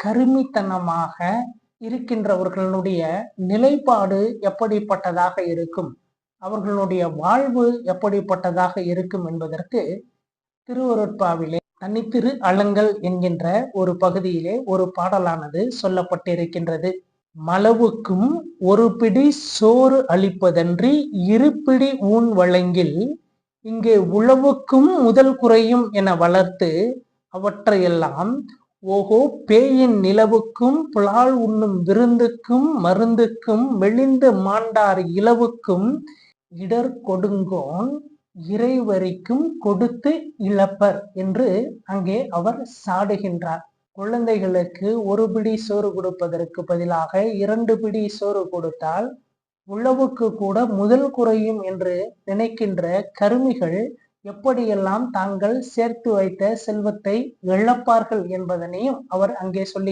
கருமித்தனமாக இருக்கின்றவர்களுடைய நிலைப்பாடு எப்படிப்பட்டதாக இருக்கும், அவர்களுடைய வாழ்வு எப்படிப்பட்டதாக இருக்கும் என்பதற்கு திருவருட்பாவிலே தனித்திரு அலங்கல் என்கின்ற ஒரு பகுதியிலே ஒரு பாடலானது சொல்லப்பட்டிருக்கின்றது. மளவுக்கும் ஒரு பிடி சோறு அளிப்பதன்றி இருப்பிடி ஊன் வழங்கில் இங்கே உழவுக்கும் முதல் குறையும் என வளர்த்து அவற்றையெல்லாம் ஓகோ பேயின் நிலவுக்கும் புலால் உண்ணும் விருந்துக்கும் மருந்துக்கும் மெலிந்து மாண்டார் இலவுக்கும் இடர் கொடுங்கோன் இறைவரிக்கும் கொடுத்து இழப்பர் என்று அங்கே அவர் சாடுகின்றார். குழந்தைகளுக்கு ஒரு பிடி சோறு கொடுப்பதற்கு பதிலாக 2 பிடி சோறு கொடுத்தால் உழவுக்கு கூட முதல் குறையும் என்று நினைக்கின்ற கருமிகள் எப்படியெல்லாம் தாங்கள் சேர்த்து வைத்த செல்வத்தை இழப்பார்கள் என்பதனையும் அவர் அங்கே சொல்லி